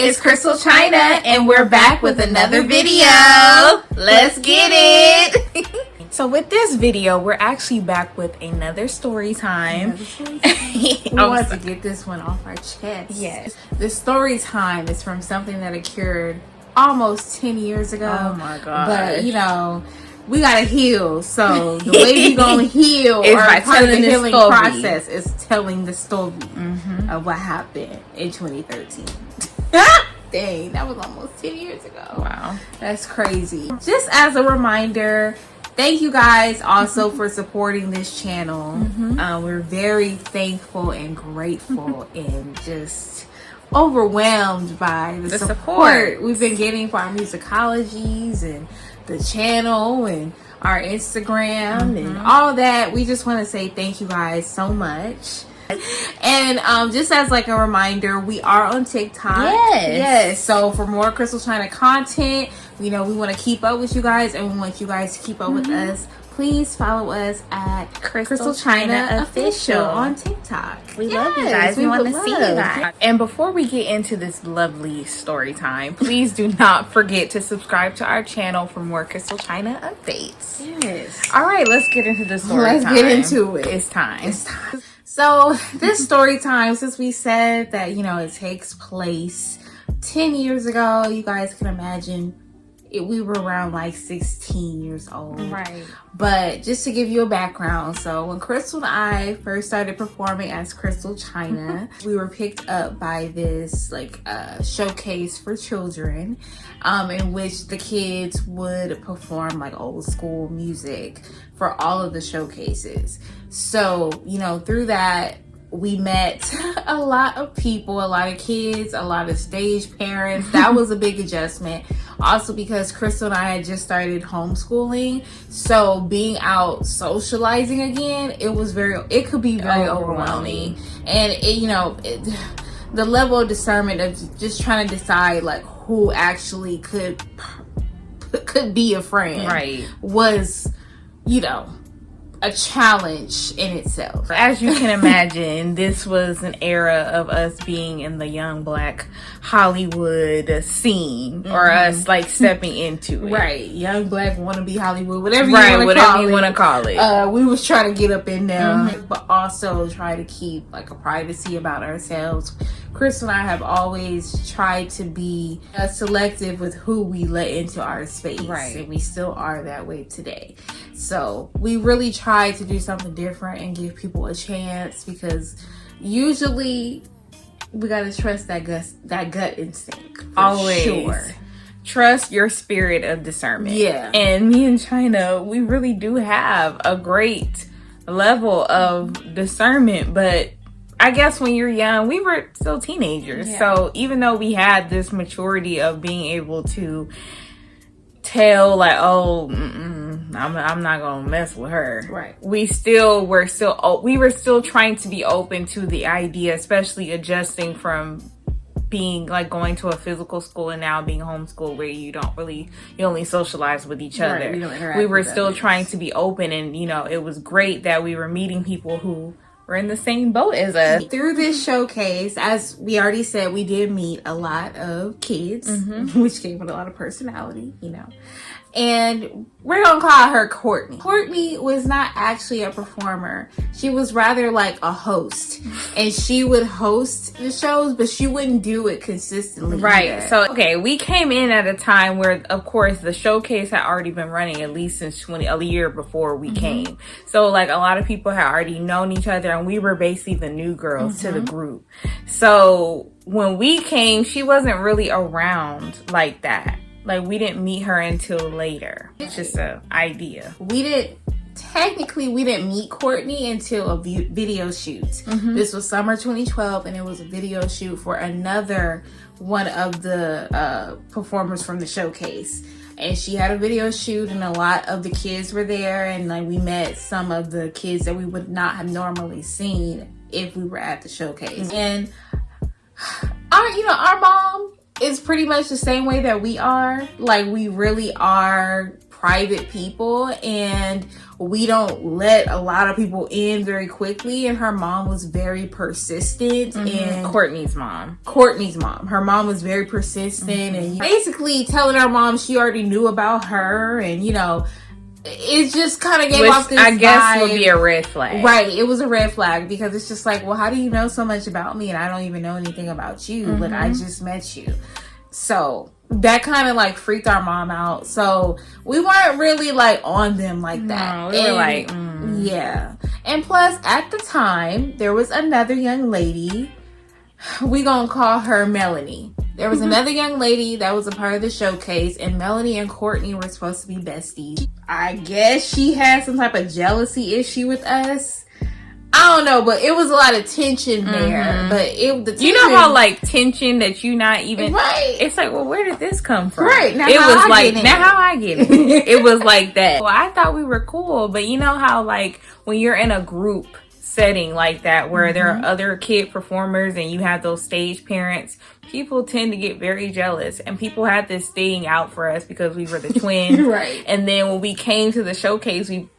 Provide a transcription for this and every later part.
it's ChrystalChyna, and we're back with another video. Let's get it! So with this video, we're actually back with another story time. We want to get this one off our chest. Yes. The story time is from something that occurred almost 10 years ago. Oh my god. But, you know, we gotta heal. So the way we gonna heal is or by part of the telling the healing story. process is telling the story of what happened in 2013. Dang, that was almost 10 years ago. Wow. That's crazy. Just as a reminder, thank you guys also for supporting this channel. We're very thankful and grateful and just overwhelmed by the support we've been getting for our musicologies and the channel and our Instagram and all that. We just want to say thank you guys so much. And just as like a reminder, we are on TikTok. Yes. So for more ChrystalChyna content, you know, we want to keep up with you guys and we want you guys to keep up with us. Please follow us at ChrystalChyna Official on TikTok. We love you guys. We want to see you guys. And before we get into this lovely story time, please do not forget to subscribe to our channel for more ChrystalChyna updates. Yes. All right, let's get into the story Let's time. get into it. It's time. It's time. So this story time, since we said that, you know, it takes place 10 years ago, you guys can imagine we were around like 16 years old. Right. But just to give you a background, so when Crystal and I first started performing as ChrystalChyna, we were picked up by this like showcase for children, in which the kids would perform like old school music for all of the showcases. So, you know, through that, we met a lot of people, a lot of kids, a lot of stage parents. That was a big adjustment. Also because Crystal and I had just started homeschooling. So being out socializing again, it could be very overwhelming. And it, you know, the level of discernment of just trying to decide like who actually could be a friend was, you know, a challenge in itself. As you can imagine, this was an era of us being in the young black Hollywood scene, or us like stepping into it. Right, young black wannabe Hollywood, whatever you want to call it. We was trying to get up in there, but also try to keep like a privacy about ourselves. Chris and I have always tried to be selective with who we let into our space, and we still are that way today. So we really try to do something different and give people a chance, because usually we gotta trust that gut instinct. Always. Sure. Trust your spirit of discernment. Yeah. And me and Chyna, we really do have a great level of discernment, but I guess when you're young, we were still teenagers. Yeah. So even though we had this maturity of being able to tell like, oh, I'm not gonna mess with her. Right. We were still trying to be open to the idea, especially adjusting from being like going to a physical school and now being homeschooled, where you only socialize with each other. We were still trying to be open, and you know, it was great that we were meeting people who were in the same boat as us. Through this showcase, as we already said, we did meet a lot of kids, which came with a lot of personality, you know. And we're gonna call her Courtney. Courtney was not actually a performer. She was rather like a host. And she would host the shows, but she wouldn't do it consistently. Right. Either. So, okay, we came in at a time where, of course, the showcase had already been running at least since a year before we came. So, like, a lot of people had already known each other, and we were basically the new girls to the group. So, when we came, she wasn't really around like that. Like, we didn't meet her until later. It's just an idea. We didn't meet Courtney until a video shoot. This was summer 2012, and it was a video shoot for another one of the performers from the showcase. And she had a video shoot, and a lot of the kids were there, and like we met some of the kids that we would not have normally seen if we were at the showcase. And our mom is pretty much the same way that we are. Like, we really are private people, and we don't let a lot of people in very quickly, and her mom was very persistent. And Courtney's mom. Her mom was very persistent and basically telling her mom she already knew about her, and you know, it just kind of gave off this I guess vibe. would be a red flag. Right, it was a red flag because it's just like, well, how do you know so much about me and I don't even know anything about you? Like, I just met you. So that kind of like freaked our mom out. So we weren't really like on them like that. No, we were like, yeah. And plus, at the time, there was another young lady. We gonna call her Melanie. There was another young lady that was a part of the showcase, and Melanie and Courtney were supposed to be besties. I guess she had some type of jealousy issue with us. I don't know, but it was a lot of tension there. But the tension, you know how like tension that you not even right. It's like, well, where did this come from? Right. Now it how was I like get now how I get it. It was like that. Well, I thought we were cool, but you know how like when you're in a group setting like that where there are other kid performers and you have those stage parents, people tend to get very jealous, and people had this thing out for us because we were the twins. Right. And then when we came to the showcase, when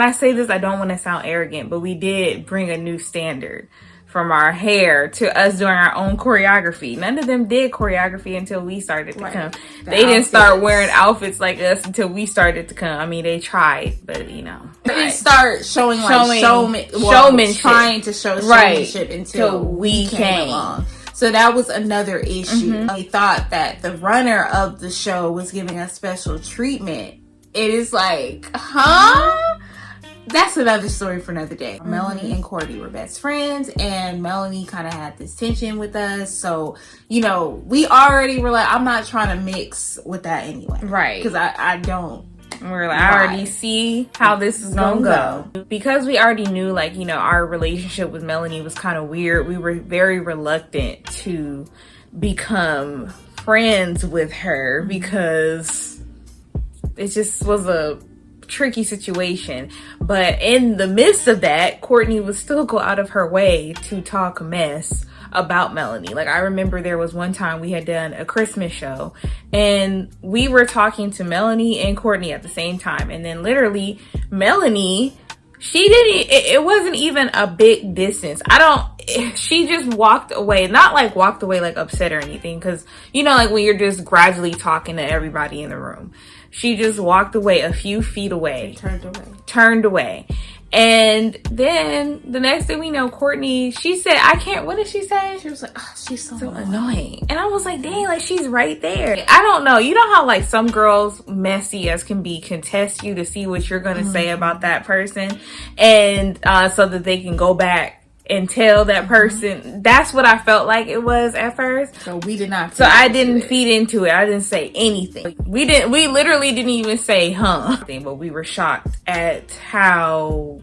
I say this, I don't want to sound arrogant, but we did bring a new standard from our hair to us doing our own choreography. None of them did choreography until we started to come. They didn't start wearing outfits like us until we started to come. I mean, they tried, but you know. They didn't start showing showmanship. Trying to show showmanship until we came along. So that was another issue. They thought that the runner of the show was giving us special treatment. It is like, huh? That's another story for another day. Melanie and Courtney were best friends, and Melanie kind of had this tension with us. So, you know, we already were like, I'm not trying to mix with that anyway. Right. Because I don't. We're like, I already see how this is gonna go. Because we already knew, like, you know, our relationship with Melanie was kind of weird. We were very reluctant to become friends with her because it just was a tricky situation. But in the midst of that, Courtney would still go out of her way to talk mess about Melanie. Like, I remember there was one time we had done a Christmas show and we were talking to Melanie and Courtney at the same time, and then literally Melanie, it wasn't even a big distance. She just walked away, not like walked away like upset or anything, because you know, like when you're just gradually talking to everybody in the room, she just walked away a few feet away, turned away. And then the next thing we know, Courtney, she said, what did she say? She was like, oh, she's so annoying. And I was like, dang, like she's right there. I don't know. You know how like some girls, messy as can be, can test you to see what you're going to say about that person. And so that they can go back and tell that person. That's what I felt like it was at first. So we did not. So I didn't feed into it. I didn't say anything. We literally didn't even say, but we were shocked at how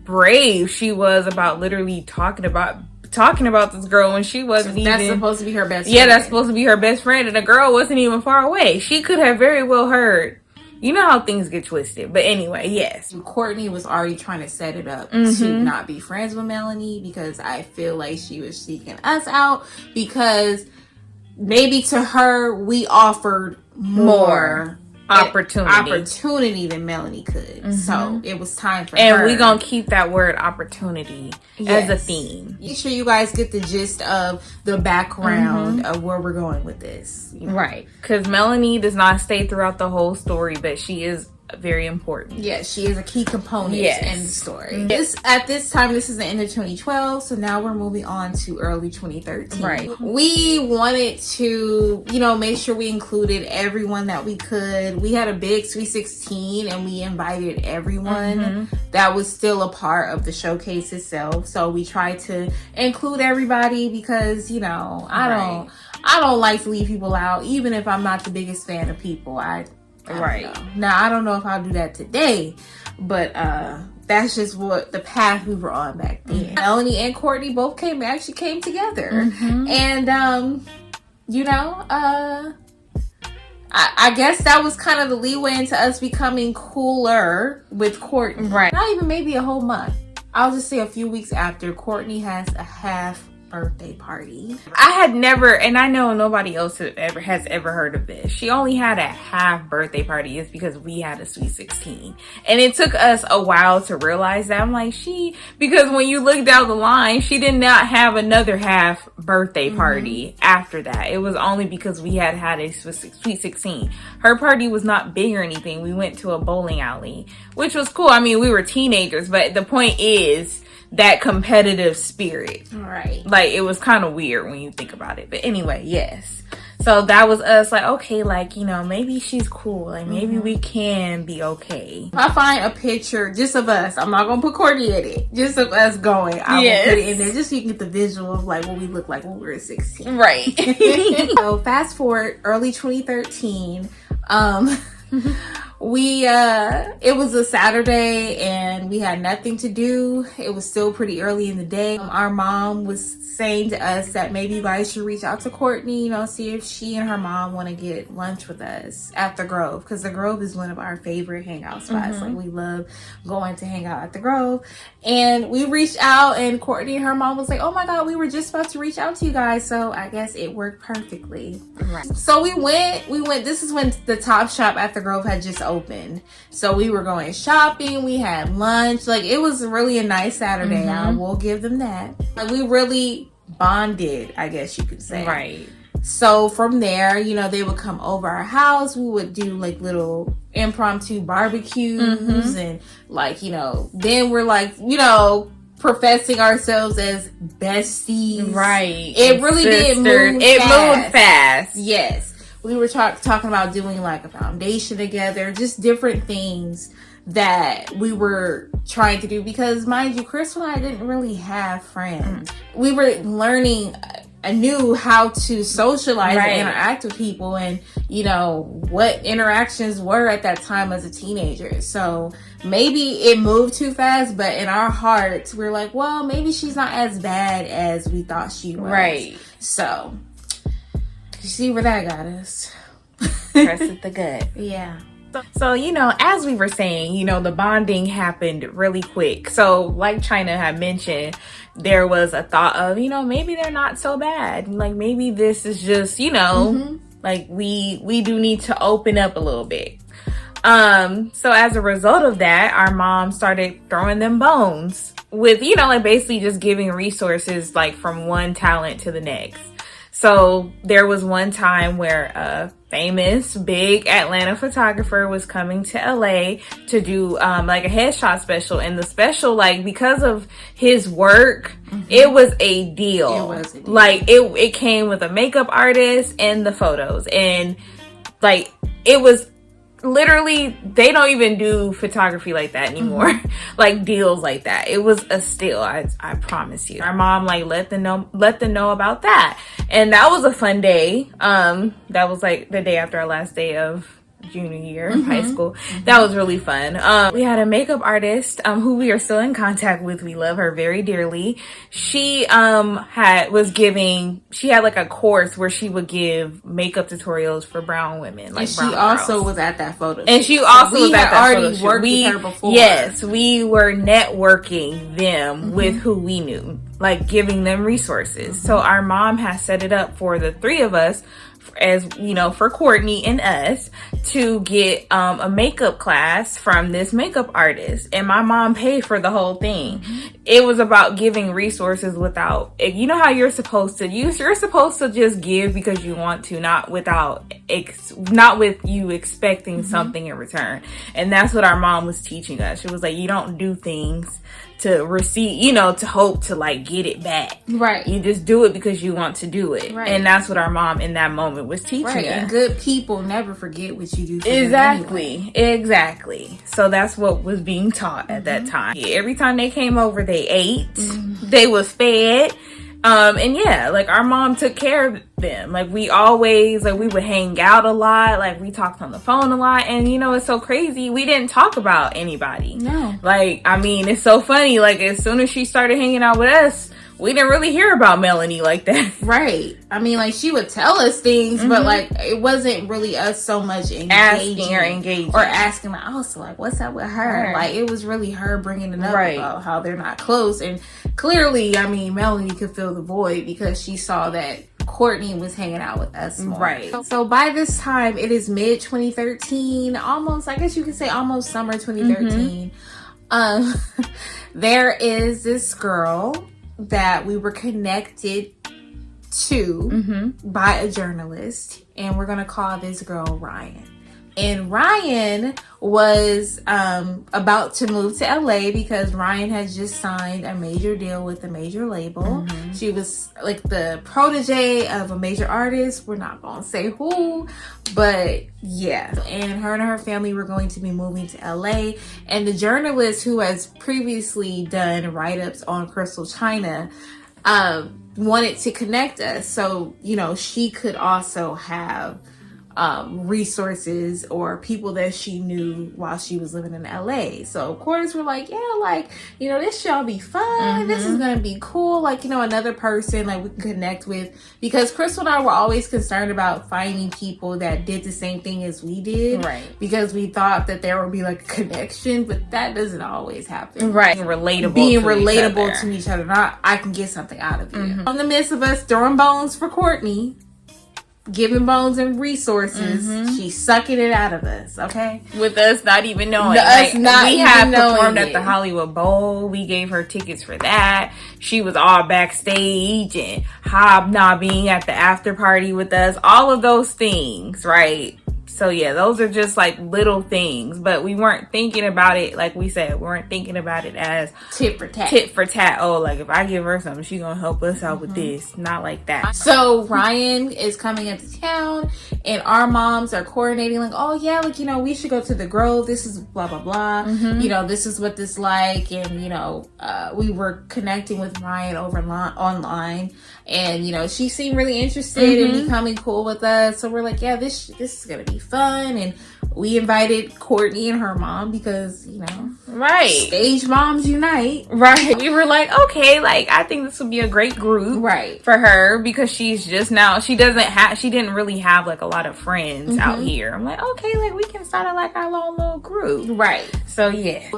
brave she was about literally talking about this girl when she wasn't even. That's supposed to be her best friend. Yeah, that's supposed to be her best friend, and the girl wasn't even far away. She could have very well heard. You know how things get twisted. But anyway, yes. Courtney was already trying to set it up to not be friends with Melanie, because I feel like she was seeking us out because maybe to her we offered more opportunity than Melanie could. So it was time for her. And we're going to keep that word opportunity as a theme. Make sure you guys get the gist of the background of where we're going with this. You know? Right. Because Melanie does not stay throughout the whole story, but she is very important. Yes, she is a key component in the story. At this time, this is the end of 2012, so now we're moving on to early 2013. Right. We wanted to, make sure we included everyone that we could. We had a big Sweet 16, and we invited everyone that was still a part of the showcase itself. So we tried to include everybody because, I don't like to leave people out, even if I'm not the biggest fan of people. I don't know. Now, I don't know if I'll do that today, but that's just what the path we were on back then. Melanie and Courtney both came together. And, I guess that was kind of the leeway into us becoming cooler with Courtney. Right. Not even maybe a whole month. I'll just say a few weeks after, Courtney has a half birthday party. I had never, and I know nobody else has ever heard of this. She only had a half birthday party. It's because we had a sweet 16. And it took us a while to realize that. I'm like, because when you look down the line, she did not have another half birthday party after that. It was only because we had a sweet 16. Her party was not big or anything. We went to a bowling alley, which was cool. I mean, we were teenagers, but the point is, that competitive spirit. Right. Like, it was kind of weird when you think about it. But anyway, yes. So that was us, like, okay, like, you know, maybe she's cool. Like, maybe we can be okay. If I find a picture just of us, I'm not going to put Courtney in it. Just of us going. I will put it in there just so you can get the visual of, like, what we look like when we were 16. Right. So, fast forward, early 2013. It was a Saturday and we had nothing to do. It was still pretty early in the day. Our mom was saying to us that maybe you guys should reach out to Courtney, you know, see if she and her mom want to get lunch with us at the Grove, because the Grove is one of our favorite hangout spots. Like, we love going to hang out at the Grove. And we reached out and Courtney and her mom was like, oh my God, we were just about to reach out to you guys. So I guess it worked perfectly. Right. So we went, this is when the Top Shop at the Grove had just opened. So we were going shopping, we had lunch. Like, it was really a nice Saturday. I will give them that. Like, we really bonded, I guess you could say. Right. So from there, you know, they would come over our house. We would do like little impromptu barbecues and like, you know, then we're like, you know, professing ourselves as besties. Right. It really did move It fast. moved fast. Yes. We were talking about doing like a foundation together, just different things that we were trying to do, because mind you, Crystal and I didn't really have friends. We were learning anew how to socialize and interact with people, and you know what interactions were at that time as a teenager. So maybe it moved too fast, but in our hearts we're like, well, maybe she's not as bad as we thought she was. Right. So you see where that got us. Press at the gut. Yeah. So, you know, as we were saying, you know, the bonding happened really quick. So, like Chyna had mentioned, there was a thought of, you know, maybe they're not so bad. Like, maybe this is just, you know, like we do need to open up a little bit. So as a result of that, our mom started throwing them bones with, you know, like basically just giving resources like from one talent to the next. So there was one time where a famous big Atlanta photographer was coming to LA to do like a headshot special, and the special, like, because of his work, it was a deal. It was a deal. Like it came with a makeup artist and the photos, and like it was literally, they don't even do photography like that anymore. Like deals like that. It was a steal. I promise you. Our mom like let them know about that. And that was a fun day. That was like the day after our last day of junior year of high school. That was really fun. We had a makeup artist who we are still in contact with. We love her very dearly. She had like a course where she would give makeup tutorials for brown women, like, and she also was at that photo shoot. And she also was at that photo shoot. Worked with her before. Yes, we were networking them with who we knew, like giving them resources. So our mom has set it up for the three of us, as you know, for Courtney and us, to get a makeup class from this makeup artist, and my mom paid for the whole thing. It was about giving resources without, you know how you're supposed to you're supposed to just give because you want to, not with you expecting something in return. And that's what our mom was teaching us. She was like, you don't do things to receive, you know, to hope to like get it back. Right. You just do it because you want to do it. Right. And that's what our mom in that moment was teaching us. And good people never forget what you do for Exactly. them anyway. Exactly. So that's what was being taught at that time. Yeah, every time they came over, they ate. They was fed. And yeah, like our mom took care of them. Like we always, like we would hang out a lot. Like we talked on the phone a lot. And you know, it's so crazy. We didn't talk about anybody. No. Like, I mean, it's so funny. Like as soon as she started hanging out with us, we didn't really hear about Melanie like that. Right. I mean, like, she would tell us things, but like, it wasn't really us so much engaging. Or asking, like, oh, so like, what's up with her? Like, it was really her bringing it up about how they're not close. And clearly, I mean, Melanie could fill the void because she saw that Courtney was hanging out with us more. Right. So by this time, it is mid 2013, almost, I guess you could say almost summer 2013. There is this girl that we were connected to by a journalist, and we're gonna call this girl Ryan. And Ryan was about to move to LA because Ryan had just signed a major deal with a major label. She was like the protege of a major artist. We're not gonna say who, but yeah. And her family were going to be moving to LA. And the journalist who has previously done write-ups on ChrystalChyna wanted to connect us. So, you know, she could also have resources or people that she knew while she was living in LA. So of course we're like, yeah, like, you know, this shall be fun. This is gonna be cool. Like, you know, another person like we can connect with, because Crystal and I were always concerned about finding people that did the same thing as we did, right? Because we thought that there would be like a connection, but that doesn't always happen, right? Being relatable to each other. Not, I can get something out of you. In the midst of us throwing bones for Courtney, giving bones and resources, she's sucking it out of us, okay? With us not even knowing. We had performed at the Hollywood Bowl. We gave her tickets for that. She was all backstage and hobnobbing at the after party with us. All of those things, right? So yeah, those are just like little things, but we weren't thinking about it, like we said, we weren't thinking about it as tit for tat. Oh, like if I give her something, she's gonna help us out with this. Not like that. So Ryan is coming into town and our moms are coordinating, like, oh yeah, like, you know, we should go to the Grove. This is blah, blah, blah. You know, this is what this like. And, you know, we were connecting with Ryan over online. And, you know, she seemed really interested in becoming cool with us. So we're like, yeah, this is going to be fun. And we invited Courtney and her mom because, you know, stage moms unite. Right. We were like, okay, like, I think this would be a great group for her because she's just now, she didn't really have like a lot of friends out here. I'm like, okay, like we can start like our own little group. Right. So yeah.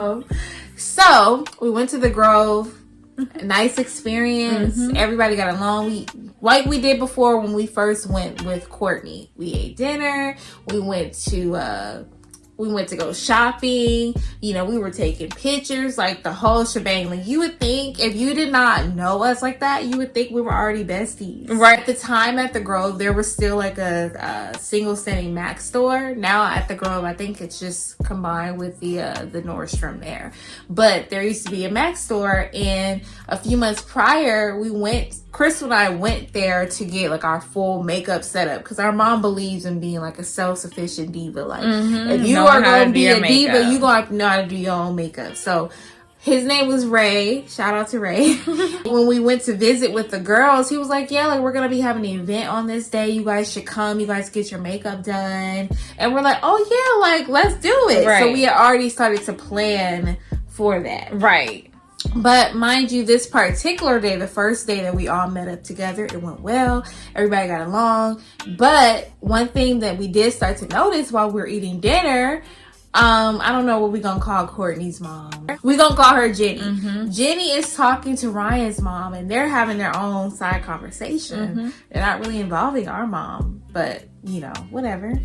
So we went to the Grove. Nice experience. Everybody got along. Like we did before when we first went with Courtney. We ate dinner. We went to go shopping. You know, we were taking pictures, like the whole shebang. Like, you would think if you did not know us like that, you would think we were already besties. Right. At the time at the Grove, there was still like a single standing Mac store. Now at the Grove, I think it's just combined with the Nordstrom there. But there used to be a Mac store, and a few months prior, Crystal and I went there to get like our full makeup setup because our mom believes in being like a self-sufficient diva. Like, if you are going to be a diva, you're going to have to know how to do your own makeup. So his name was Ray. Shout out to Ray. When we went to visit with the girls, he was like, yeah, like, we're going to be having an event on this day. You guys should come. You guys get your makeup done. And we're like, oh yeah, like, let's do it. Right. So we had already started to plan for that. Right. But mind you, this particular day, the first day that we all met up together, it went well. Everybody got along. But one thing that we did start to notice while we were eating dinner, I don't know what we're going to call Courtney's mom. We're going to call her Jenny. Jenny is talking to Ryan's mom, and they're having their own side conversation. They're not really involving our mom, but, you know, whatever.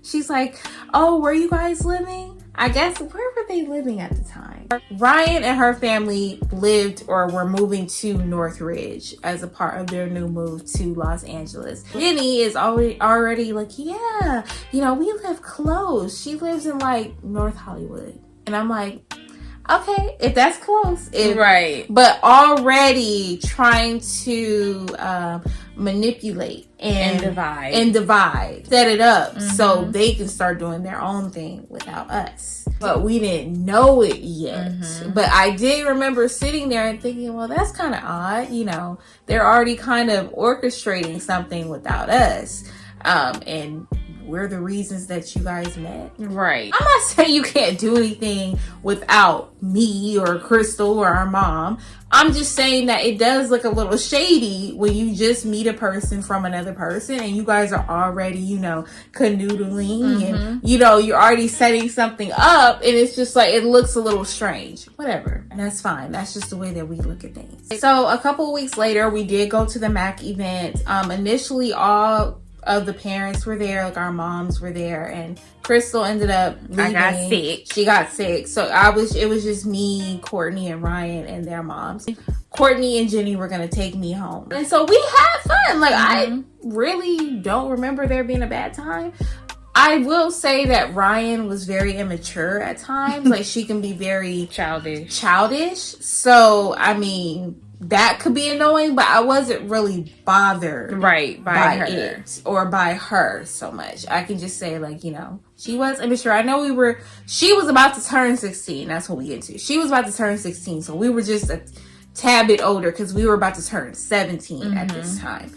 She's like, oh, where you guys living? I guess, where were they living at the time? Ryan and her family lived or were moving to Northridge as a part of their new move to Los Angeles. Jenny is already like, yeah, you know, we live close. She lives in like North Hollywood. And I'm like, okay, if that's close. Right. But already trying to manipulate and divide, set it up so they can start doing their own thing without us. But we didn't know it yet. But I did remember sitting there and thinking, well, that's kind of odd. You know, they're already kind of orchestrating something without us. And we're the reasons that you guys met. Right. I'm not saying you can't do anything without me or Crystal or our mom. I'm just saying that it does look a little shady when you just meet a person from another person and you guys are already, you know, canoodling and, you know, you're already setting something up and it's just like, it looks a little strange. Whatever. And that's fine. That's just the way that we look at things. So a couple of weeks later, we did go to the MAC event. Initially, all of the parents were there, like our moms were there, and Crystal ended up leaving. I got sick. She got sick. So it was just me, Courtney, and Ryan and their moms. Courtney and Jenny were gonna take me home. And so we had fun. Like I really don't remember there being a bad time. I will say that Ryan was very immature at times. Like she can be very childish. So I mean, that could be annoying, but I wasn't really bothered by her. It or by her so much. I can just say, like, you know, she was immature. I know she was about to turn 16. That's what we get to. She was about to turn 16. So we were just a tad bit older because we were about to turn 17 at this time.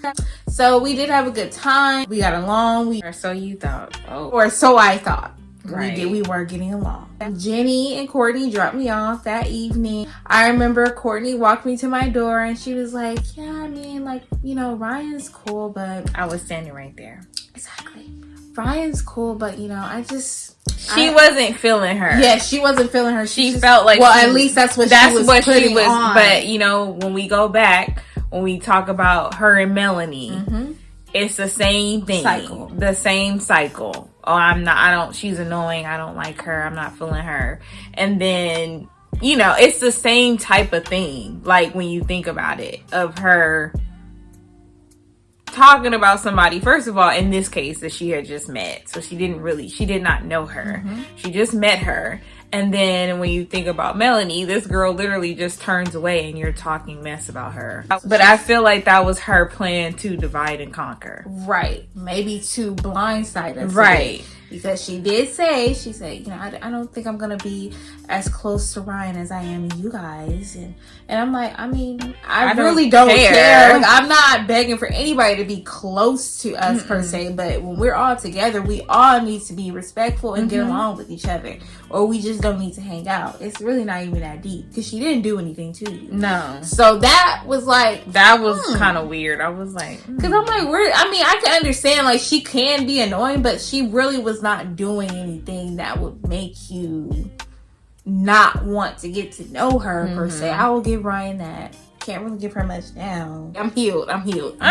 So we did have a good time. We got along. Or so you thought. Oh. Or so I thought. Right. We were getting along. Jenny and Courtney dropped me off that evening. I remember Courtney walked me to my door and she was like, yeah, I mean, like, you know, Ryan's cool, but... I was standing right there. Exactly. Ryan's cool, but, you know, She wasn't feeling her. Yeah, she wasn't feeling her. She felt like... Well, at least that's what she was putting on. But, you know, when we go back, when we talk about her and Melanie, it's the same thing. The same cycle. Oh, she's annoying. I don't like her. I'm not feeling her. And then, you know, it's the same type of thing. Like when you think about it, of her talking about somebody, first of all, in this case that she had just met. So she did not know her. She just met her. And then when you think about Melanie, this girl literally just turns away and you're talking mess about her. But I feel like that was her plan to divide and conquer. Right. Maybe to blindside us. Right. Because she did say, you know, I don't think I'm going to be as close to Ryan as I am you guys. And I'm like, I mean, I really don't care. Like, I'm not begging for anybody to be close to us per se. But when we're all together, we all need to be respectful and get along with each other. Or we just don't need to hang out. It's really not even that deep. Because she didn't do anything to you. No. So that was like... That was kind of weird. I was like... Because I'm like, I can understand, like, she can be annoying, but she really was not doing anything that would make you not want to get to know her, per se. I will give Ryan that. Can't really give her much now. I'm healed. I'm healed.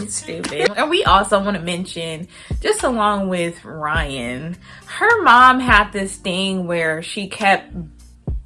Stupid. And we also want to mention, just along with Ryan, her mom had this thing where she kept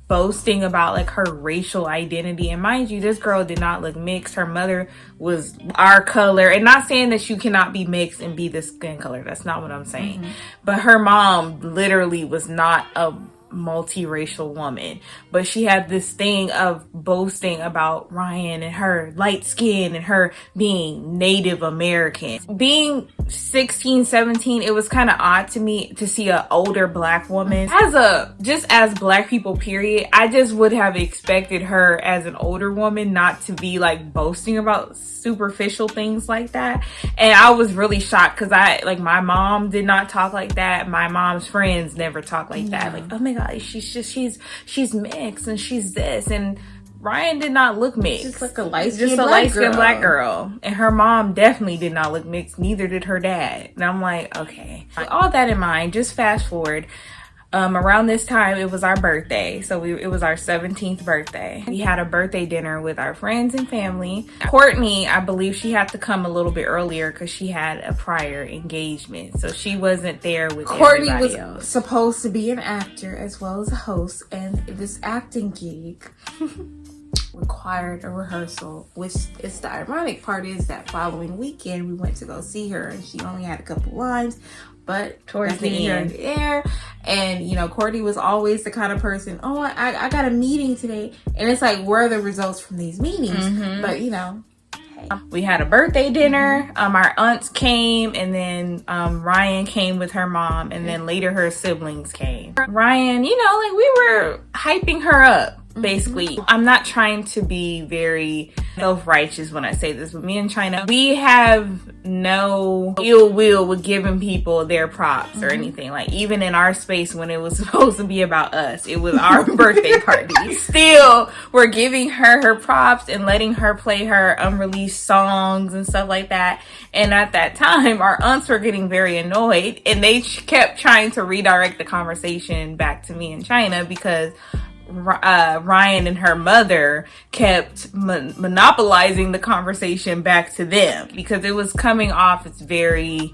boasting about like her racial identity. And mind you, this girl did not look mixed. Her mother was our color. And not saying that you cannot be mixed and be this skin color. That's not what I'm saying. But her mom literally was not a multiracial woman, but she had this thing of boasting about Ryan and her light skin and her being Native American. Being 16, 17, it was kind of odd to me to see an older black woman. As black people, period, I just would have expected her as an older woman not to be like boasting about superficial things like that. And I was really shocked because my mom did not talk like that. My mom's friends never talk like that. Like, oh my God, she's mixed and she's this, and Ryan did not look mixed. Just like a light-skinned black girl. And her mom definitely did not look mixed. Neither did her dad. And I'm like, okay. With all that in mind, just fast forward. Around this time, it was our birthday. So it was our 17th birthday. We had a birthday dinner with our friends and family. Courtney, I believe she had to come a little bit earlier because she had a prior engagement. So she wasn't there with Courtney everybody else. Was supposed to be an actor as well as a host. And this acting gig required a rehearsal, which is the ironic part is that following weekend we went to go see her and she only had a couple lines. But towards the end, and you know, Courtney was always the kind of person, oh, I got a meeting today, and it's like, where are the results from these meetings? But you know, hey. We had a birthday dinner. Our aunts came, and then Ryan came with her mom, and then later her siblings came. Ryan, you know, like we were hyping her up. basically. I'm not trying to be very self-righteous when I say this, but me and Chyna, we have no ill will with giving people their props or anything. Like, even in our space when it was supposed to be about us, it was our birthday party. Still, we're giving her props and letting her play her unreleased songs and stuff like that. And at that time, our aunts were getting very annoyed, and they kept trying to redirect the conversation back to me and Chyna because Ryan and her mother kept monopolizing the conversation back to them because it was coming off as very,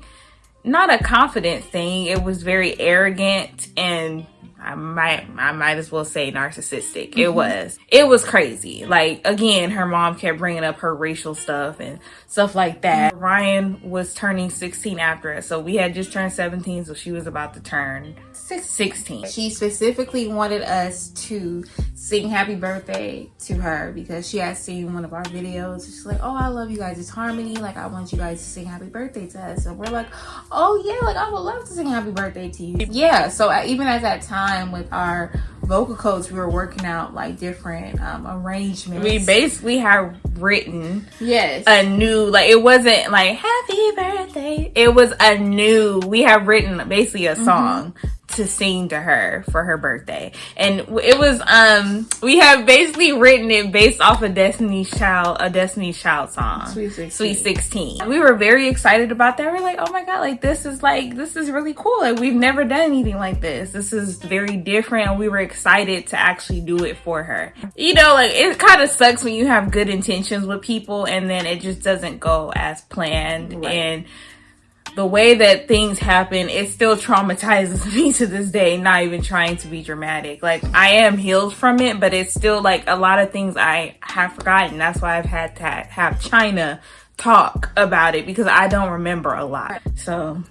not a confident thing. It was very arrogant and I might as well say narcissistic. It was crazy. Like, again, her mom kept bringing up her racial stuff and stuff like that. Ryan was turning 16 after us, so we had just turned 17, so she was about to turn 16. She specifically wanted us to sing happy birthday to her because she had seen one of our videos. She's like, oh, I love you guys' harmony. Like, I want you guys to sing happy birthday to us. And we're like, oh yeah, like, I would love to sing happy birthday to you. Yeah, so even at that time with our vocal coach, we were working out like different arrangements. We basically have written a new, like, it wasn't like happy birthday. It was we have written basically a song to sing to her for her birthday. And it was we have basically written it based off a Destiny's Child song, Sweet 16. We were very excited about that. We're like, oh my god, like this is really cool. Like, we've never done anything like this. This is very different, and we were excited to actually do it for her. You know, like, it kind of sucks when you have good intentions with people and then it just doesn't go as planned. Right. And the way that things happen, it still traumatizes me to this day, not even trying to be dramatic. Like, I am healed from it, but it's still like a lot of things I have forgotten. That's why I've had to have Chyna talk about it because I don't remember a lot. So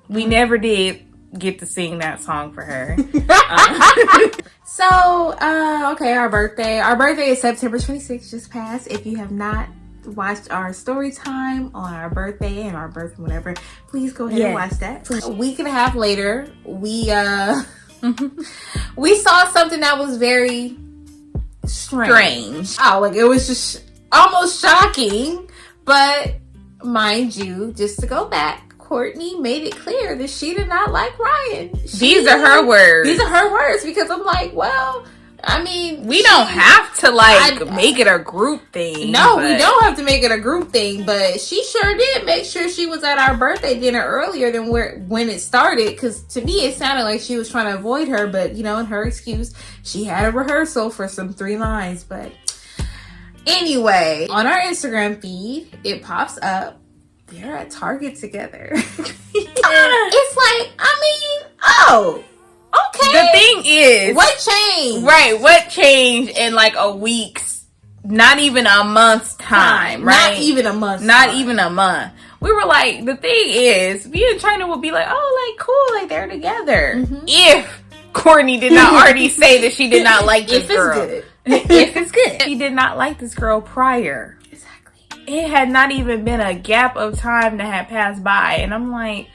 we never did get to sing that song for her. So, okay, our birthday is September 26th, just passed. If you have not watched our story time on our birthday and our birthday, whatever, please go ahead and watch that. A week and a half later, we we saw something that was very strange. Oh, like, it was just almost shocking. But mind you, just to go back, Courtney made it clear that she did not like Ryan. These are her words. These are her words, because I'm like, well, I mean, we don't have to make it a group thing. No, we don't have to make it a group thing, but she sure did make sure she was at our birthday dinner earlier than when it started, because to me it sounded like she was trying to avoid her, but you know, in her excuse, she had a rehearsal for some 3 lines. But anyway, on our Instagram feed, it pops up, they're at Target together. It's like, I mean, oh, okay. The thing is, what changed? Right, what changed in like a week's, not even a month's time, right? Not even a month. Not even a month. We were like, the thing is, me and Chyna would be like, oh, like, cool, like, they're together. If Courtney did not already say that she did not like this girl. If it's good. She did not like this girl prior. Exactly. It had not even been a gap of time that had passed by. And I'm like,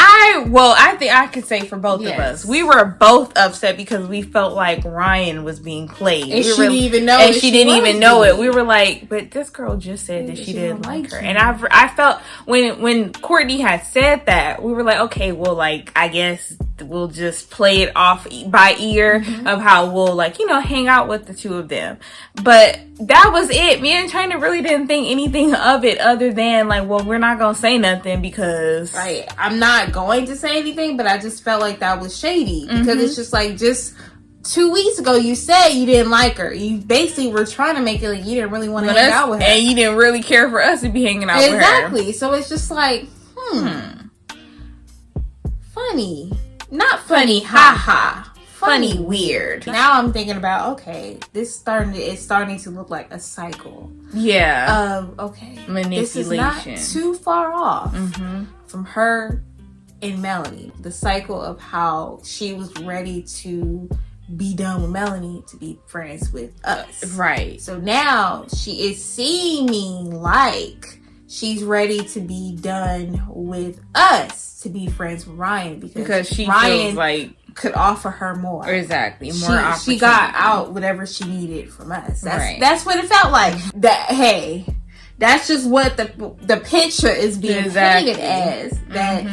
I think I could say for both of us, we were both upset because we felt like Ryan was being played. And she didn't even know it. And she didn't even know it. We were like, but this girl just said that she didn't like her. And I felt when Courtney had said that, we were like, okay, well, like, I guess we'll just play it off by ear of how we'll, like, you know, hang out with the two of them. But that was it. Me and Chyna really didn't think anything of it other than, like, well, we're not gonna say nothing because I'm not going to say anything, but I just felt like that was shady because it's just like, just 2 weeks ago you said you didn't like her. You basically were trying to make it like you didn't really want to hang out with her, and you didn't really care for us to be hanging out with her. Exactly. So it's just like, funny. Not funny, haha. Funny, weird. Now I'm thinking about, okay, it's starting to look like a cycle. Yeah. Okay. Manipulation. This is not too far off from her and Melanie. The cycle of how she was ready to be done with Melanie to be friends with us. Right. So now she is seeming like she's ready to be done with us to be friends with Ryan because she Ryan feels like could offer her more. Exactly. More opportunity. She got out whatever she needed from us. That's what it felt like. That, hey, that's just what the picture is being painted as. That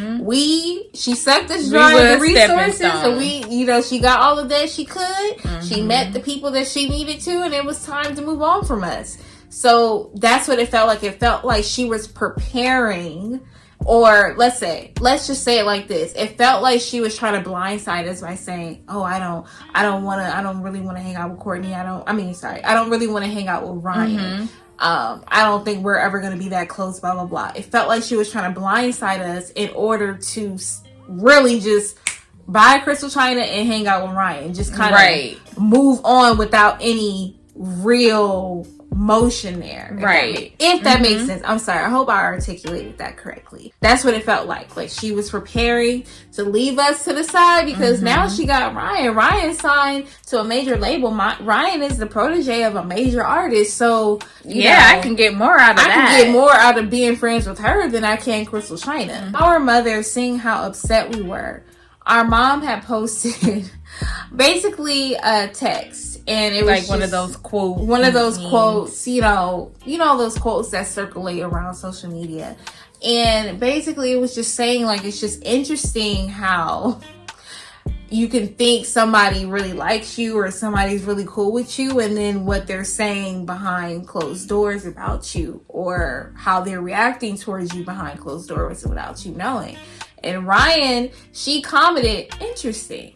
she sucked us dry of the resources. So she got all of that she could. She met the people that she needed to, and it was time to move on from us. So that's what it felt like. It felt like she was preparing, or let's just say it like this. It felt like she was trying to blindside us by saying, "Oh, I don't really want to hang out with Courtney. I don't really want to hang out with Ryan. I don't think we're ever going to be that close, blah, blah, blah." It felt like she was trying to blindside us in order to really just buy ChrystalChyna and hang out with Ryan. Just kind of move on without any real motion there. If that makes sense. I'm sorry. I hope I articulated that correctly. That's what it felt like. Like she was preparing to leave us to the side because now she got Ryan. Ryan signed to a major label. Ryan is the protege of a major artist. So I can get more out of that. I can get more out of being friends with her than I can ChrystalChyna. Our mother, seeing how upset we were, our mom had posted basically a text. And it was like one of those quotes. One of those quotes, you know those quotes that circulate around social media. And basically it was just saying, like, it's just interesting how you can think somebody really likes you or somebody's really cool with you, and then what they're saying behind closed doors about you, or how they're reacting towards you behind closed doors without you knowing. And Ryan, she commented, interesting.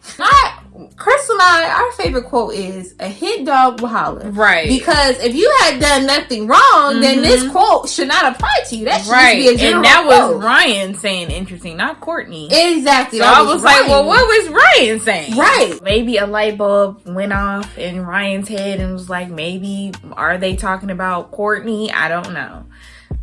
Crystal and our favorite quote is, "A hit dog will holler." Right. Because if you had done nothing wrong, then this quote should not apply to you. That should just be a general And that quote. was Ryan saying interesting, not Courtney. Exactly. So I was like, well, what was Ryan saying? Right. Maybe a light bulb went off in Ryan's head and was like, maybe, are they talking about Courtney? I don't know.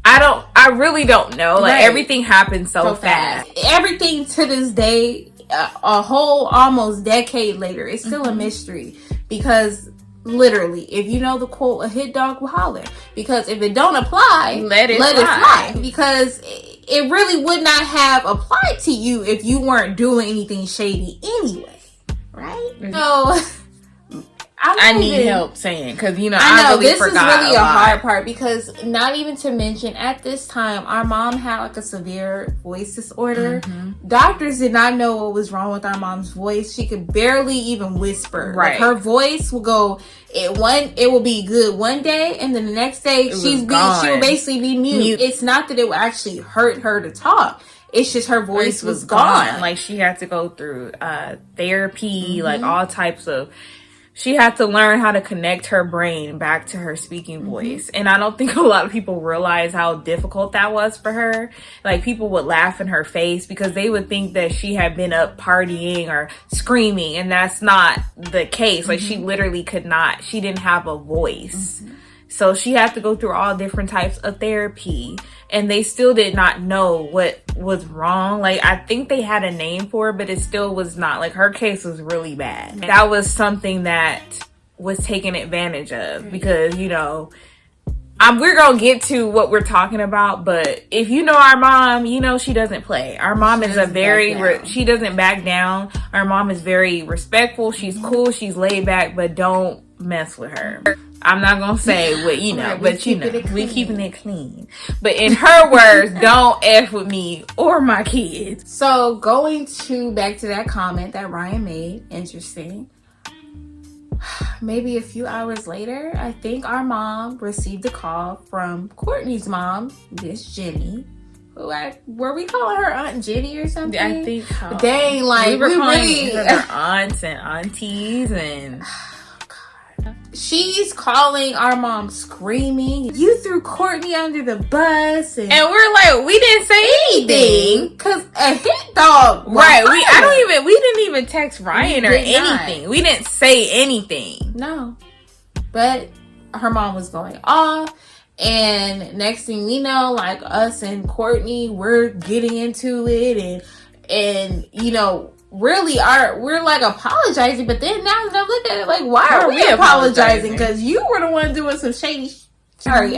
I really don't know. Like, everything happened so fast. Everything to this day, a whole almost decade later, it's still a mystery. Because literally, if you know the quote, "A hit dog will holler." Because if it don't apply, let it fly. Because it really would not have applied to you if you weren't doing anything shady anyway. Right? So I need help saying, because I know I really this forgot is really a hard part, because not even to mention at this time our mom had like a severe voice disorder. Doctors did not know what was wrong with our mom's voice. She could barely even whisper. Like, her voice will go, it will be good one day, and then the next day she will basically be mute. It's not that it will actually hurt her to talk. It's just her voice was gone. Like, she had to go through therapy, like all types of. She had to learn how to connect her brain back to her speaking voice. And I don't think a lot of people realize how difficult that was for her. Like, people would laugh in her face because they would think that she had been up partying or screaming. And that's not the case. Like, she literally she didn't have a voice. So she had to go through all different types of therapy. And they still did not know what was wrong. Like, I think they had a name for it, but it still was not. Like, her case was really bad. That was something that was taken advantage of because, we're going to get to what we're talking about. But if you know our mom, she doesn't play. Our mom is she doesn't back down. Our mom is very respectful. She's cool. She's laid back, but don't mess with her. I'm not gonna say what we keeping it clean. But in her words, don't F with me or my kids. So going back to that comment that Ryan made, interesting. Maybe a few hours later, I think our mom received a call from Courtney's mom, Miss Jenny. Were we calling her Aunt Jenny or something? I think so. Dang, like, we were calling her aunts and aunties and. She's calling our mom screaming, "You threw Courtney under the bus." And we're like, we didn't say anything. Because a hit dog. Right. We didn't even text Ryan or anything. We didn't say anything. No. But her mom was going off. And next thing we know, like, us and Courtney, we're getting into it. And really we're like apologizing, but then now that I look at it, like, why are we apologizing? Because you were the one doing some shady. Sorry,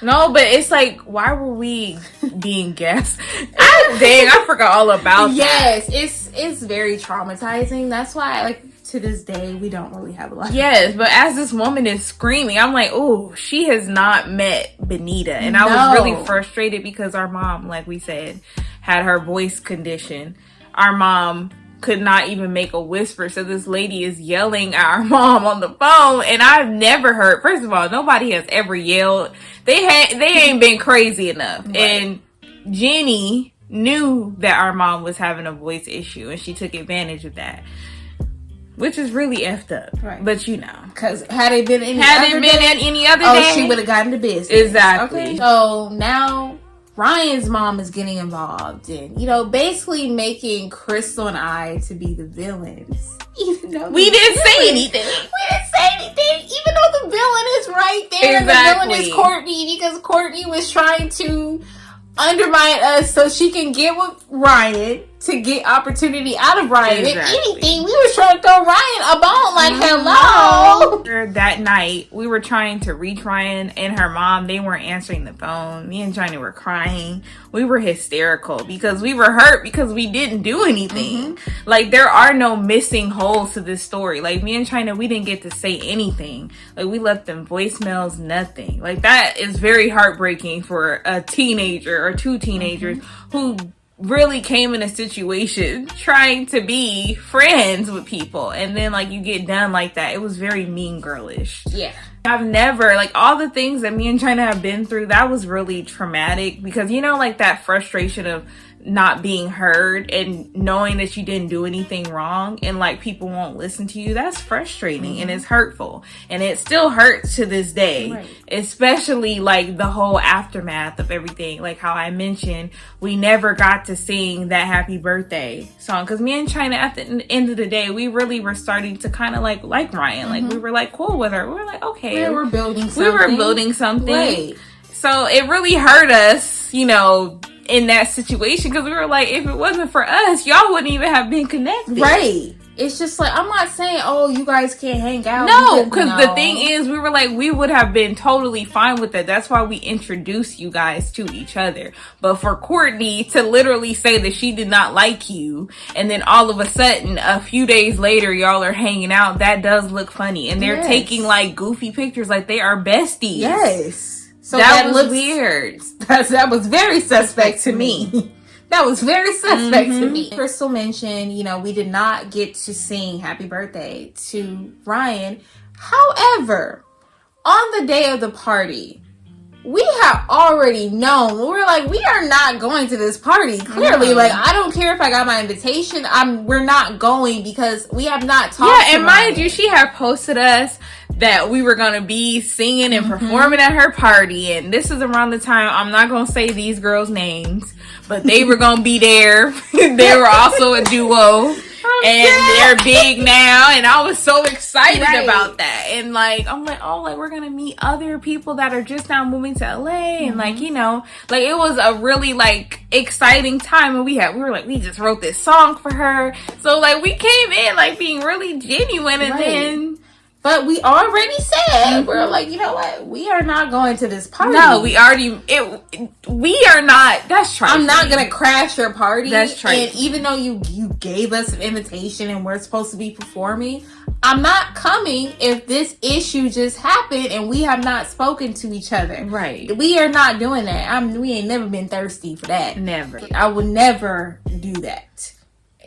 no, but it's like, why were we being guests? I forgot all about that. Yes, it's very traumatizing. That's why, like, to this day, we don't really have a lot. Yes, but as this woman is screaming, I'm like, oh, she has not met Benita. And I was really frustrated because our mom, like we said, had her voice condition. Our mom could not even make a whisper. So this lady is yelling at our mom on the phone. And I've never heard, first of all, nobody has ever yelled. They ain't been crazy enough. Right. And Jenny knew that our mom was having a voice issue and she took advantage of that, which is really effed up. Right. But you know, because had it been any other day, she would have gotten to business. Exactly. Okay. So now Ryan's mom is getting involved in, you know, basically making Crystal and I to be the villains. Even though we didn't say anything. Even though the villain is right there. Exactly. The villain is Courtney, because Courtney was trying to undermine us so she can get with Ryan to get opportunity out of Ryan. Exactly. If anything, we were trying to throw Ryan a bone, like, hello. That night, we were trying to reach Ryan and her mom. They weren't answering the phone. Me and China were crying. We were hysterical because we were hurt because we didn't do anything. Mm-hmm. Like, there are no missing holes to this story. Like, me and China, we didn't get to say anything. Like, we left them voicemails, nothing. Like, that is very heartbreaking for a teenager or two teenagers who really came in a situation trying to be friends with people, and then like you get done like that. It was very mean girlish. Yeah. I've never, like, all the things that me and China have been through, that was really traumatic because, you know, like that frustration of not being heard and knowing that you didn't do anything wrong and like people won't listen to you. That's frustrating and it's hurtful, and it still hurts to this day. Right. Especially like the whole aftermath of everything. Like how I mentioned, we never got to sing that happy birthday song because me and China, at the end of the day, we really were starting to kind of like Ryan. Like we were like cool with her. We were like, okay, we were building something. Right. So it really hurt us, you know, in that situation, because we were like, if it wasn't for us, y'all wouldn't even have been connected. Right. It's just like, I'm not saying, oh, you guys can't hang out. No, because the thing is, we were like, we would have been totally fine with that. That's why we introduced you guys to each other. But for Courtney to literally say that she did not like you, and then all of a sudden, a few days later, y'all are hanging out, that does look funny. And they're taking like goofy pictures like they are besties. Yes. So that was weird. That was very suspect to me. That was very suspect to me. Crystal mentioned, you know, we did not get to sing happy birthday to Ryan. However, on the day of the party, we had already known. We were like, we are not going to this party. Clearly, like, I don't care if I got my invitation. We're not going because we have not talked. Yeah, and mind you, she had posted us that we were going to be singing and performing at her party. And this is around the time, I'm not going to say these girls' names, but they were going to be there. They were also a duo. They're big now, and I was so excited about that. And like, I'm like, oh, like we're gonna meet other people that are just now moving to LA, and like, you know, like it was a really like exciting time. And we were like, we just wrote this song for her, so like we came in like being really genuine, and then. But we already said, we're like, you know what? We are not going to this party. No, we are not. That's true. I'm not going to crash your party. That's true. And even though you gave us an invitation and we're supposed to be performing, I'm not coming if this issue just happened and we have not spoken to each other. Right. We are not doing that. We ain't never been thirsty for that. Never. I would never do that.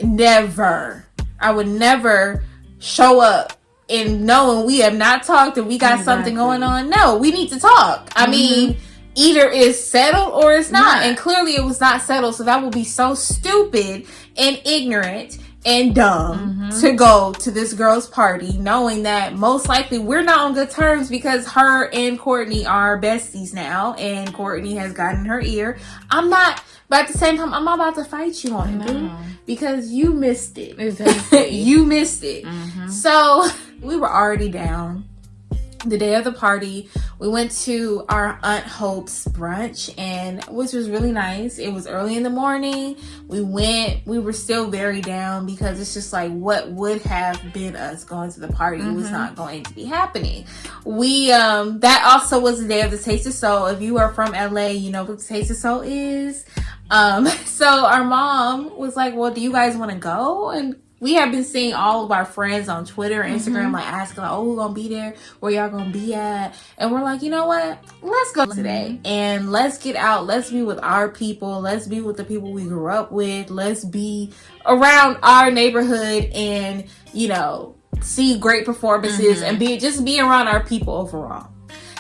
Never. I would never show up and knowing we have not talked and we got something going on. No, we need to talk. I mean, either it's settled or it's not. And clearly it was not settled. So that would be so stupid and ignorant and dumb to go to this girl's party knowing that most likely we're not on good terms because her and Courtney are besties now and Courtney has gotten her ear. But at the same time, I'm not about to fight you on it, dude, because you missed it. Exactly. You missed it. So we were already down. The day of the party, we went to our Aunt Hope's brunch, and which was really nice. It was early in the morning. We were still very down because it's just like what would have been us going to the party was not going to be happening. We that also was the day of the Taste of Soul. If you are from LA, you know what the Taste of Soul is. So our mom was like, well, do you guys want to go? And we have been seeing all of our friends on Twitter and Instagram, like asking, like, oh, who's gonna be there? Where y'all gonna be at? And we're like, you know what? Let's go today and let's get out. Let's be with our people. Let's be with the people we grew up with. Let's be around our neighborhood and, you know, see great performances and be around our people overall.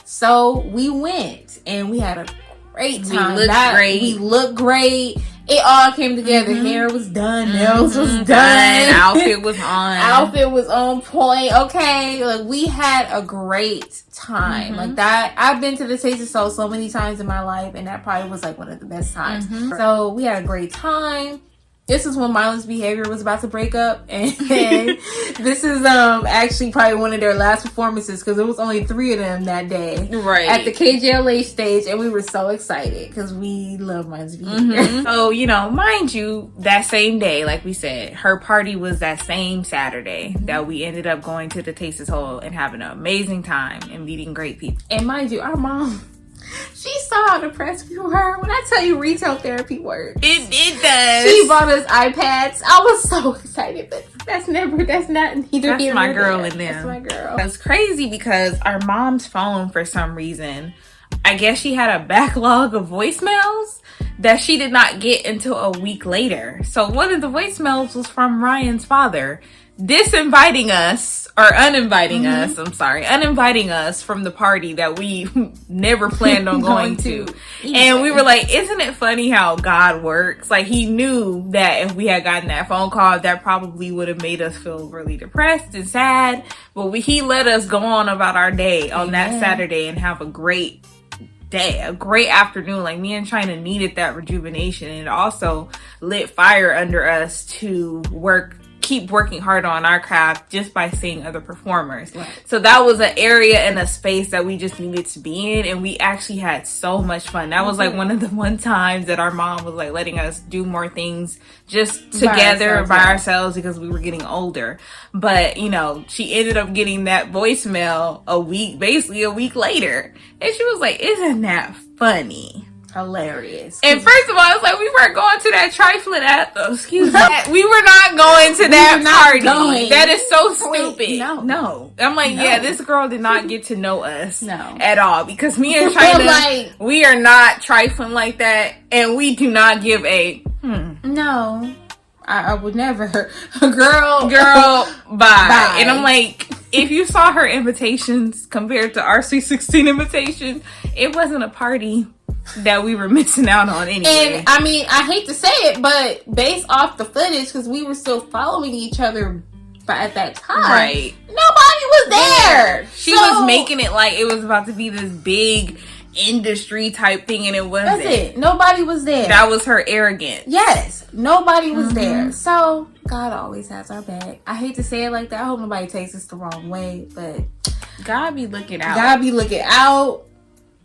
So we went and we had a great time. We looked great. It all came together. Hair was done. Nails was done. Outfit was on. Outfit was on point. Okay. Like, we had a great time. Like that. I've been to the Taste of Soul so many times in my life, and that probably was like one of the best times. So we had a great time. This is when Mindless Behavior was about to break up, and this is actually probably one of their last performances because there was only 3 of them that day, at the KJLA stage, and we were so excited because we love Mindless Behavior. So, you know, mind you, that same day, like we said, her party was that same Saturday that we ended up going to the Taste of Soul and having an amazing time and meeting great people. And mind you, our mom, she saw how depressed we were. When I tell you retail therapy works, it does. She bought us iPads. I was so excited, but that's not neither that's here my nor girl there. in them. That's my girl. That's crazy because our mom's phone, for some reason, I guess she had a backlog of voicemails that she did not get until a week later. So one of the voicemails was from Ryan's father, uninviting us from the party that we never planned on going to. And we were like, isn't it funny how God works? Like, he knew that if we had gotten that phone call, that probably would have made us feel really depressed and sad. But he let us go on about our day on that Saturday and have a great day, a great afternoon. Like, me and Chyna needed that rejuvenation, and it also lit fire under us to keep working hard on our craft just by seeing other performers. So that was an area and a space that we just needed to be in, and we actually had so much fun. That was like one of the times that our mom was like letting us do more things just together by ourselves because we were getting older. But, you know, she ended up getting that voicemail basically a week later, and she was like, isn't that funny? Hilarious. And first of all, I was like, we weren't going to that trifling excuse me. We were not going to that party. That is so stupid. No. I'm like, this girl did not get to know us at all, because me and Chyna, we are not trifling like that, and we do not give a No. I would never. Girl, bye. And I'm like, if you saw her invitations compared to our C16 invitation, it wasn't a party that we were missing out on anyway. And I mean, I hate to say it, but based off the footage, because we were still following each other at that time, nobody was there. She was making it like it was about to be this big industry type thing, and it wasn't. That's it. Nobody was there. That was her arrogance. Yes, nobody was there. So God always has our back. I hate to say it like that. I hope nobody takes this the wrong way, but God be looking out.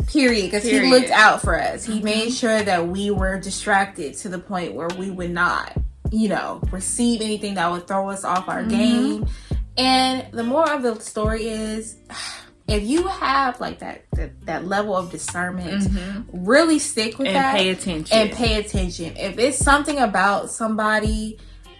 Period. Because he looked out for us. He made sure that we were distracted to the point where we would not, you know, receive anything that would throw us off our game. And the moral of the story is, if you have like that level of discernment, really stick with that. Pay attention. If it's something about somebody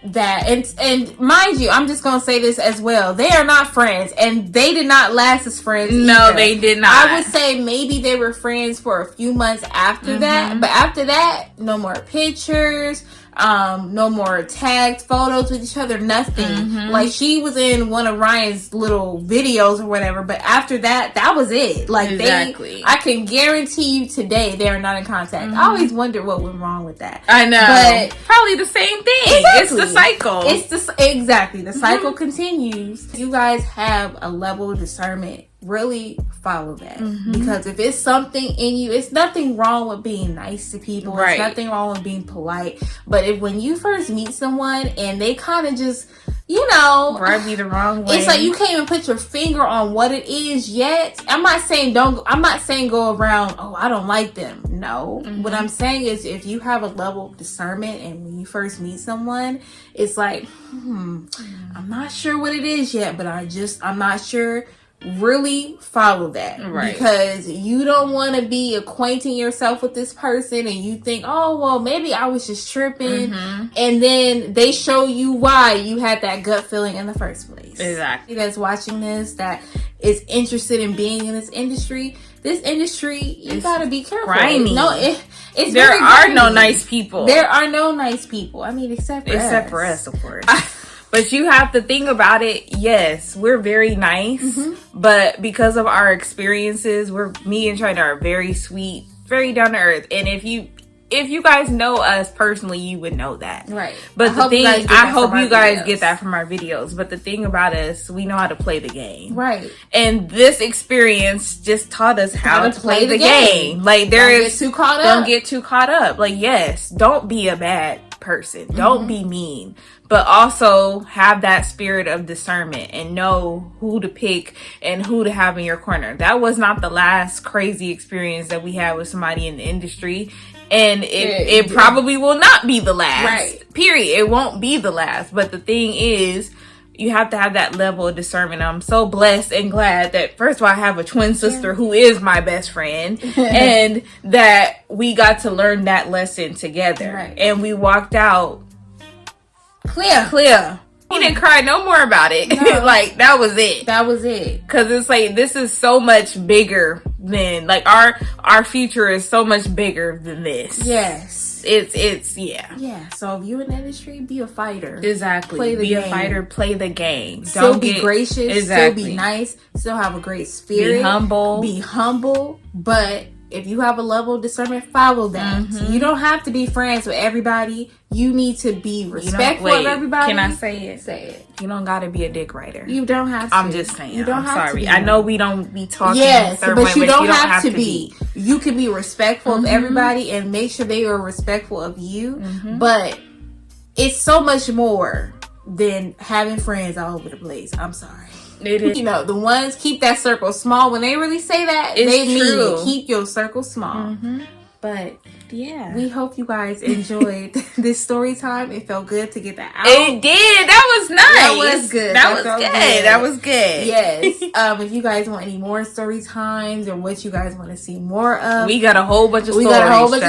that, and mind you, I'm just gonna say this as well, they are not friends, and they did not last as friends either. They did not. I would say maybe they were friends for a few months after that, but after that, no more pictures, no more tagged photos with each other, nothing. Like, she was in one of Ryan's little videos or whatever, but after that, that was it. Like, I can guarantee you today they are not in contact. I always wonder what went wrong with that. I know, but probably the same thing. It's the cycle. The cycle continues. You guys have a level of discernment. Really follow that, because if it's something in you, it's nothing wrong with being nice to people. It's nothing wrong with being polite. But if when you first meet someone and they kind of just, you know, rub you the wrong way, it's like you can't even put your finger on what it is yet. I'm not saying go around, oh, I don't like them. No. What I'm saying is, if you have a level of discernment and when you first meet someone, it's like, I'm not sure what it is yet, but I'm not sure really follow that. Right. Because you don't want to be acquainting yourself with this person and you think, oh, well, maybe I was just tripping. And then they show you why you had that gut feeling in the first place. Exactly. That's watching this, that is interested in being in this industry, you gotta be careful. Grimy. No, it's there very are grimy. no nice people. There are no nice people. I mean, except for us, of course. But you have to think about it. Yes, we're very nice, but because of our experiences, me and Chyna are very sweet, very down to earth. And if you guys know us personally, you would know that. Right. But I hope you guys get that from our videos. But the thing about us, we know how to play the game. Right. And this experience just taught us how to play the game. Like, don't get too caught up. Like, yes, don't be a bad person. Don't be mean. But also have that spirit of discernment and know who to pick and who to have in your corner. That was not the last crazy experience that we had with somebody in the industry. And it probably will not be the last. Right. Period. It won't be the last. But the thing is, you have to have that level of discernment. I'm so blessed and glad that, first of all, I have a twin sister who is my best friend. And that we got to learn that lesson together. Right. And we walked out clear. He didn't cry no more about it. No. Like, that was it. That was it. Because it's like, this is so much bigger than, like, our future is so much bigger than this. Yes. It's yeah. Yeah. So if you're in the industry, be a fighter. Exactly. Play the game. A fighter, play the game. Still be gracious. Exactly. Still be nice. Still have a great spirit. Be humble. But if you have a level of discernment, follow that. You don't have to be friends with everybody. You need to be respectful of everybody. Can I say it? Say it. You don't gotta be a dick writer. You don't have to. I'm just saying. You don't have sorry. to be. I know we don't be talking. Yes, but you don't have to be. You can be respectful of everybody and make sure they are respectful of you. But it's so much more than having friends all over the place. I'm sorry. It is. You know, the ones keep that circle small. When they really say that, they mean it. Keep your circle small. But yeah, we hope you guys enjoyed this story time. It felt good to get that out. It did. That was nice. That was good. That was good. Yes. If you guys want any more story times or what you guys want to see more of, we got a whole bunch of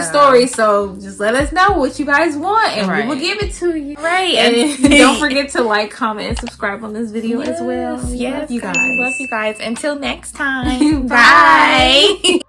stories. So just let us know what you guys want, and we will give it to you. Right. And don't forget to like, comment, and subscribe on this video as well. Yes, love you guys. Love you guys. Until next time. Bye.